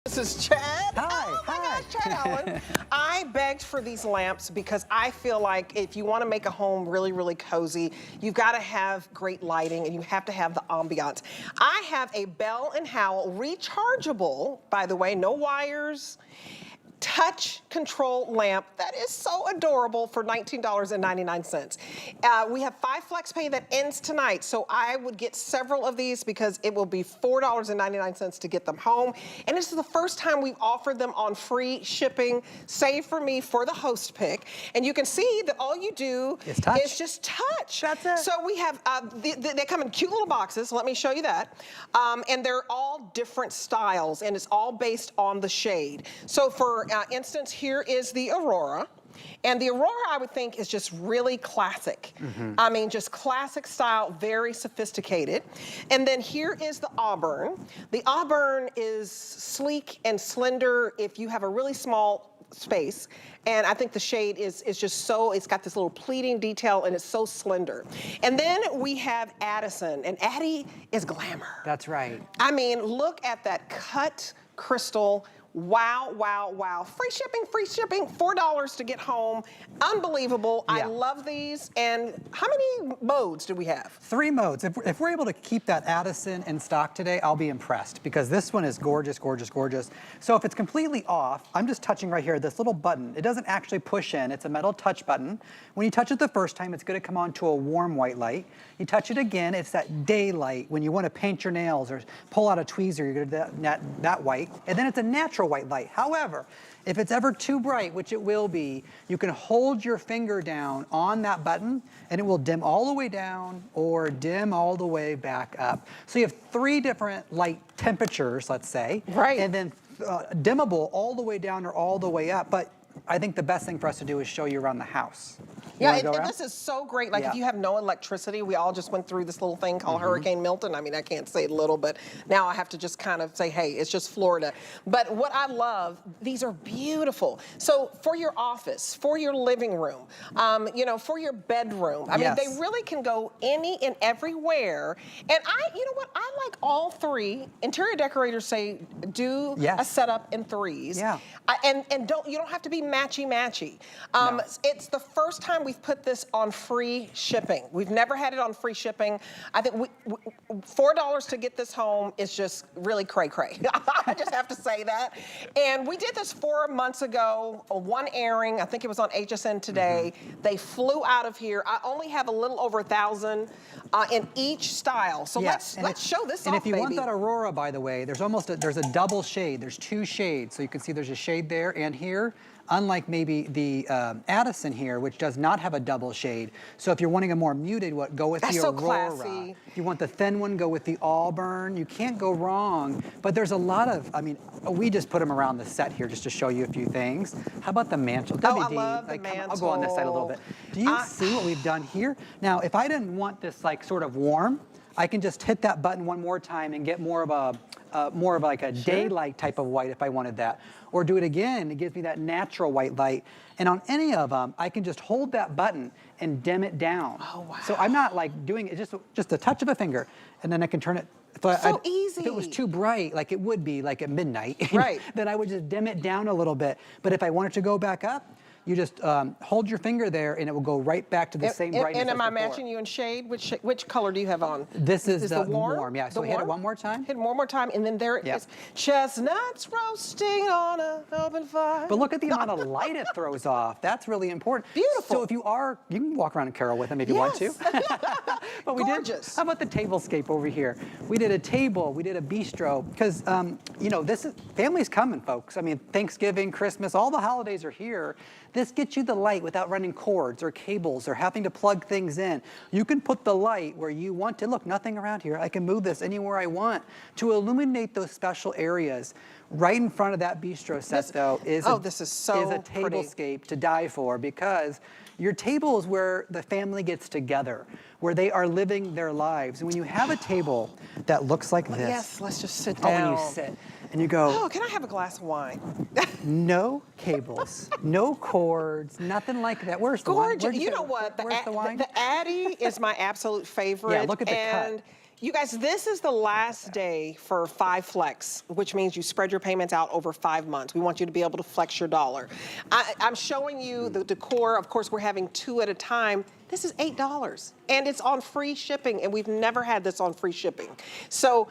This is Chad. Hi. Oh my Hi. gosh, Chad Allen. I begged for these lamps because I feel like if you want to make a home really, really cozy, you've got to have great lighting and you have to have the ambiance. I have a Bell Howell Rechargeable, by the way, no wires, touch control lamp that is so adorable for $19.99. We have 5 flex pay that ends tonight, so I would get several of these because it will be $4.99 to get them home. And this is the first time we've offered them on free shipping, save for me for the host pick. And you can see that all you do is just touch. That's it. So we have, they come in cute little boxes. Let me show you that. And they're all different styles, and it's all based on the shade. So for instance, here is the Aurora. And the Aurora, I would think, is just really classic. I mean, just classic style, very sophisticated. And then here is the Auburn. The Auburn is sleek and slender if you have a really small space. And I think the shade is just so, it's got this little pleating detail and it's so slender. And then we have Addison, and Addie is glamour. That's right. I mean, look at that cut crystal. Wow, wow, wow. Free shipping, $4 to get home. Unbelievable. Yeah. I love these. And how many modes do we have? 3 modes. If we're able to keep that Addison in stock today, I'll be impressed because this one is gorgeous, gorgeous, gorgeous. So if it's completely off, I'm just touching right here, this little button. It doesn't actually push in. It's a metal touch button. When you touch it the first time, it's going to come on to a warm white light. You touch it again, it's that daylight. When you want to paint your nails or pull out a tweezer, you're going to do that white. And then it's a natural white light. However, if it's ever too bright, which it will be, you can hold your finger down on that button and it will dim all the way down or dim all the way back up. So you have 3 different light temperatures, let's say. Right. And then dimmable all the way down or all the way up. But I think the best thing for us to do is show you around the house. Yeah, and this is so great. Like, Yeah. if you have no electricity, we all just went through this little thing called Hurricane Milton. I mean, I can't say little, but now I have to just kind of say, hey, it's just Florida. But what I love, these are beautiful. So for your office, for your living room, you know, for your bedroom. I mean, they really can go any and everywhere. And you know what? I like all 3. Interior decorators say do a setup in 3s. Yeah. And you don't have to be matchy-matchy. No. It's the first time we've put this on free shipping. We've never had it on free shipping. I think $4 to get this home is just really cray-cray. I just have to say that. And we did this 4 months ago, 1 airing. I think it was on HSN today. They flew out of here. I only have a little over 1,000 in each style. So let's show this off, And if you baby. want that Aurora, by the way, there's a double shade. There's 2 shades. So you can see there's a shade there and here. Unlike maybe the Addison here, which does not have a double shade. So if you're wanting a more muted one, go with the Aurora. Classy. If you want the thin one, go with the Auburn. You can't go wrong. But there's a lot of, I mean, we just put them around the set here just to show you a few things. How about the mantle? Oh, I love the mantle. I'll go on this side a little bit. Do you see what we've done here? Now, if I didn't want this like sort of warm, I can just hit that button one more time and get more of like a daylight type of white if I wanted that. Or do it again, it gives me that natural white light. And on any of them, I can just hold that button and dim it down. Oh, wow. So I'm not like doing it, just a touch of a finger, and then I can turn it. So easy. If it was too bright, like it would be like at midnight, right, then I would just dim it down a little bit. But if I wanted to go back up, you just hold your finger there and it will go right back to the same brightness And am as I before. matching you in shade? Which color do you have on? This is the warm? warm, yeah. So hit it one more time. Hit it one more time, and then there it is. Chestnuts roasting on an open fire. But look at the amount of light it throws off. That's really important. Beautiful. So if you can walk around and carol with them if you want to. But we Gorgeous. did. How about the tablescape over here? We did a table, we did a bistro, because you know, family's coming, folks. I mean, Thanksgiving, Christmas, all the holidays are here. This gets you the light without running cords or cables or having to plug things in. You can put the light where you want to. Look, nothing around here. I can move this anywhere I want to illuminate those special areas. Right in front of that bistro set, is a tablescape to die for, because your table is where the family gets together, where they are living their lives. And when you have a table that looks like this. Yes, let's just sit down. When you sit and you go, oh, can I have a glass of wine? No cables, no cords, nothing like that. Where's the wine? Gorgeous. You know what? Where's the wine? The Addie is my absolute favorite. Yeah, look at the cut. And You guys, this is the last day for 5 Flex, which means you spread your payments out over 5 months. We want you to be able to flex your dollar. I'm showing you the decor. Of course, we're having 2 at a time. This is $8, and it's on free shipping, and we've never had this on free shipping. So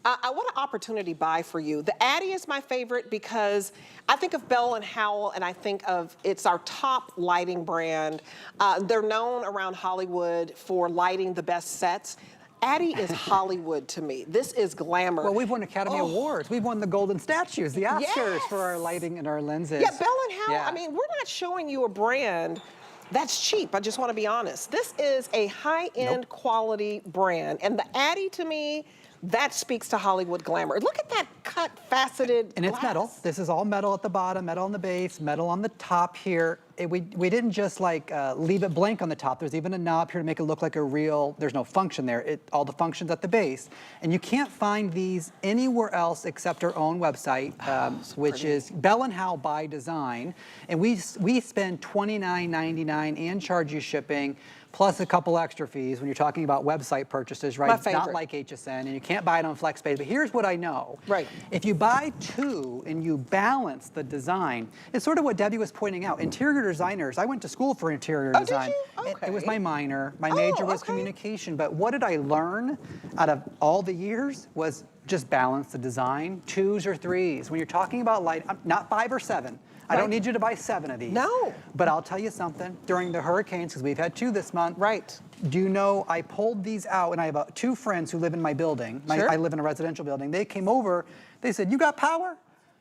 I want an opportunity buy for you. The Addy is my favorite because I think of Bell & Howell, and I think of it's our top lighting brand. They're known around Hollywood for lighting the best sets. Addy is Hollywood to me. This is glamour. Well, we've won Academy Awards. We've won the Golden Statues, the Oscars for our lighting and our lenses. Yeah, Bell & Howell, I mean, we're not showing you a brand that's cheap. I just want to be honest. This is a high-end quality brand. And the Addy, to me, that speaks to Hollywood glamour. Look at that cut, faceted And it's metal. This is all metal at the bottom, metal on the base, metal on the top here. We didn't just like leave it blank on the top. There's even a knob here to make it look like a real, there's no function there. All the functions at the base. And you can't find these anywhere else except our own website, which is Bell & Howell by Design. And we spend $29.99 and charge you shipping, plus a couple extra fees when you're talking about website purchases, right? My It's not favorite. like HSN, and you can't buy it on FlexPay. But here's what I know. Right. If you buy 2 and you balance the design, it's sort of what Debbie was pointing out. Interior designers, I went to school for interior design. Did you? It was Okay. my minor. My major was communication. But what did I learn out of all the years was just balance the design, 2s or 3s. When you're talking about light, not 5 or 7. I don't need you to buy 7 of these. No. But I'll tell you something, during the hurricanes, because we've had 2 this month. Right. Do you know, I pulled these out, and I have 2 friends who live in my building. Sure. I live in a residential building. They came over, they said, "You got power?"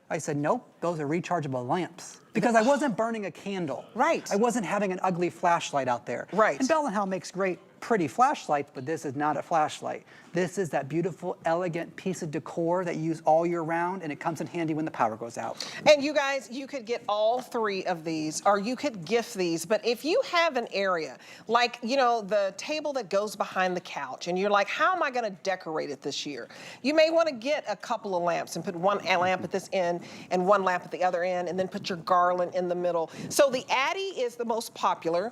I said, "Nope, those are rechargeable lamps." Because I wasn't burning a candle. Right. I wasn't having an ugly flashlight out there. Right. And Bell & Howell makes great, pretty flashlights, but this is not a flashlight. This is that beautiful, elegant piece of decor that you use all year round, and it comes in handy when the power goes out. And you guys, you could get all 3 of these, or you could gift these. But if you have an area, like, you know, the table that goes behind the couch, and you're like, how am I going to decorate it this year? You may want to get a couple of lamps and put one lamp at this end and one lamp at the other end, and then put your garland in the middle. So the Addy is the most popular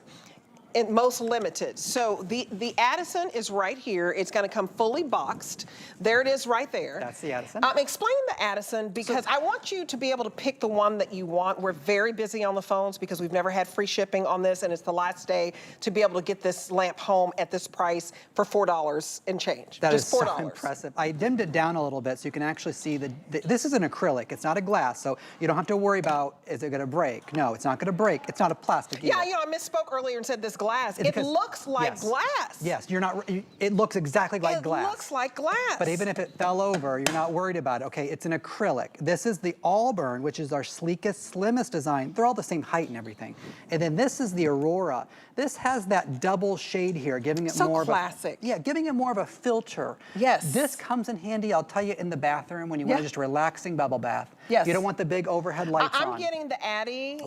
and most limited. So the Addison is right here. It's going to come fully boxed. There it is right there. That's the Addison. Explain the Addison, because I want you to be able to pick the one that you want. We're very busy on the phones because we've never had free shipping on this, and it's the last day to be able to get this lamp home at this price for $4 and change. That Just is $4. so impressive. I dimmed it down a little bit so you can actually see this is an acrylic. It's not a glass, so you don't have to worry about, is it going to break? No, it's not going to break. It's not a plastic either. Yeah, you know, I misspoke earlier and said this glass. It looks like glass. Yes, you're not. It looks exactly like glass. It looks like glass. But even if it fell over, you're not worried about it. Okay, it's an acrylic. This is the Auburn, which is our sleekest, slimmest design. They're all the same height and everything. And then this is the Aurora. This has that double shade here, giving it more classic. giving it more of a filter. Yes. This comes in handy, I'll tell you, in the bathroom when you want just a relaxing bubble bath. Yes. You don't want the big overhead lights on. I'm getting the Addy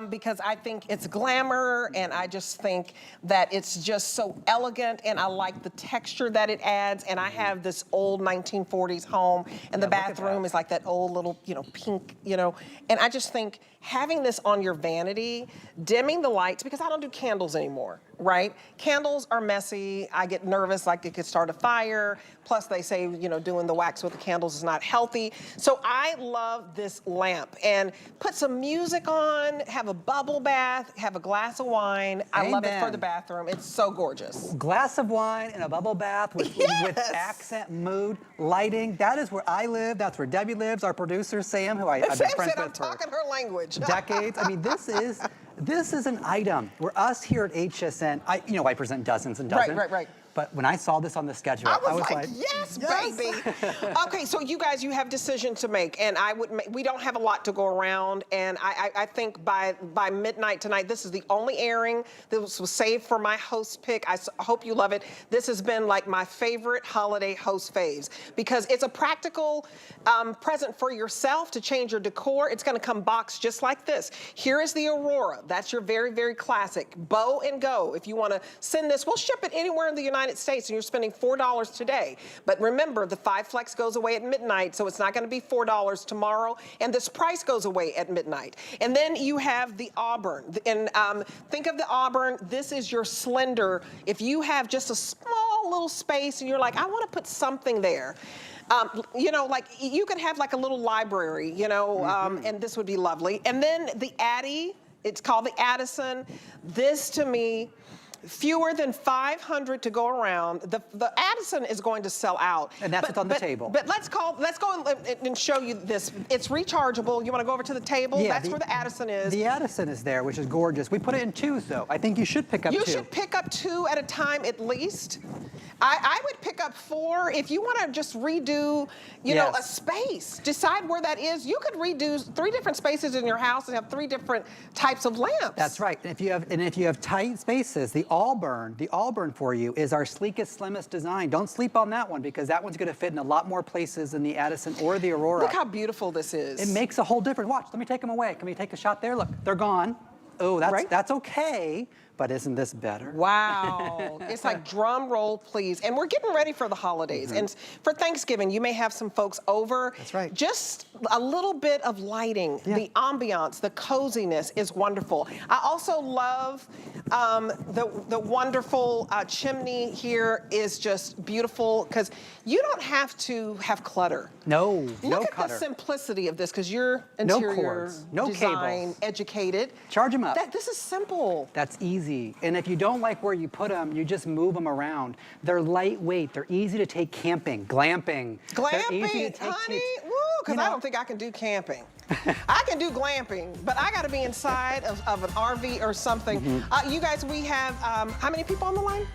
because I think it's glamour, and I just think that it's just so elegant, and I like the texture that it adds. And I have this old 1940s home, and the bathroom is like that old little, you know, pink, you know. And I just think having this on your vanity, dimming the lights, because I don't do candles anymore, right? Candles are messy. I get nervous, like it could start a fire. Plus they say, you know, doing the wax with the candles is not healthy. So I love this lamp. And put some music on, have a bubble bath, have a glass of wine. I love it for the bathroom. It's so gorgeous. Glass of wine and a bubble bath with accent, mood, lighting. That is where I live. That's where Debbie lives. Our producer, Sam, who I've been Sam friends said I'm with for talking her language. decades. I mean, this is an item where us here at HSN, I present dozens and dozens. Right. But when I saw this on the schedule, I was like, yes, baby. Okay, so you guys, you have decisions to make, and we don't have a lot to go around, and I think by midnight tonight, this is the only airing that was saved for my host pick. I hope you love it. This has been like my favorite holiday host faves because it's a practical present for yourself to change your decor. It's going to come boxed just like this. Here is the Aurora. That's your very, very classic bow and go. If you want to send this, we'll ship it anywhere in the United United States and you're spending $4 today, but remember the 5 Flex goes away at midnight, so it's not gonna be $4 tomorrow, and this price goes away at midnight. And then you have the Auburn, and think of the Auburn, this is your slender. If you have just a small little space and you're like, I wanna put something there. You know, like you could have like a little library, you know, and this would be lovely. And then the Addy, it's called the Addison. This to me, fewer than 500 to go around. The Addison is going to sell out. And that's what's on the table. But let's go and show you this. It's rechargeable. You want to go over to the table? Yeah, that's where the Addison is. The Addison is there, which is gorgeous. We put it in 2s, though. I think you should pick up 2. You should pick up 2 at a time at least. I would pick up 4 if you want to just redo, you know, a space. Decide where that is. You could redo 3 different spaces in your house and have 3 different types of lamps. That's right. And if you have tight spaces, the Auburn for you is our sleekest, slimmest design. Don't sleep on that one because that one's going to fit in a lot more places than the Addison or the Aurora. Look how beautiful this is. It makes a whole difference. Watch, let me take them away. Can we take a shot there? Look, they're gone. Oh, that's okay. But isn't this better? Wow. It's like drum roll, please. And we're getting ready for the holidays. And for Thanksgiving, you may have some folks over. That's right. Just a little bit of lighting, the ambiance, the coziness is wonderful. I also love the wonderful chimney here is just beautiful because you don't have to have clutter. No, Look at clutter. the simplicity of this because you're interior design educated. Charge them up. This is simple. That's easy. And if you don't like where you put them, you just move them around. They're lightweight. They're easy to take camping, glamping. Glamping, honey, woo, because I don't think I can do camping. I can do glamping, but I got to be inside of an RV or something. You guys, we have, how many people on the line?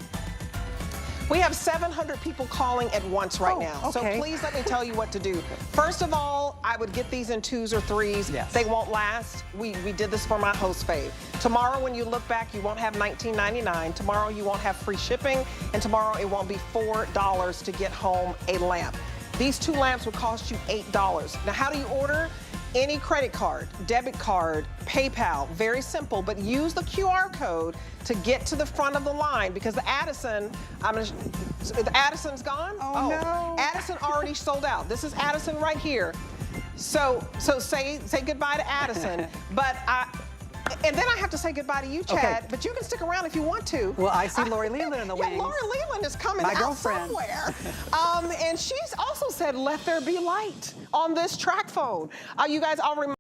We have 700 people calling at once right now. Okay. So please let me tell you what to do. First of all, I would get these in 2s or 3s. Yes. They won't last. We did this for my host fave. Tomorrow when you look back, you won't have $19.99. Tomorrow you won't have free shipping. And tomorrow it won't be $4 to get home a lamp. These 2 lamps will cost you $8. Now how do you order? Any credit card, debit card, PayPal, very simple, but use the QR code to get to the front of the line because the Addison, the Addison's gone? Oh no. Addison already sold out. This is Addison right here. So say goodbye to Addison, but and then I have to say goodbye to you, Chad, but you can stick around if you want to. Well, I see Lori Leland in the wings. Yeah, Lori Leland is coming My out girlfriend. somewhere. And she's also said, let there be light on this track phone. You guys, I'll remind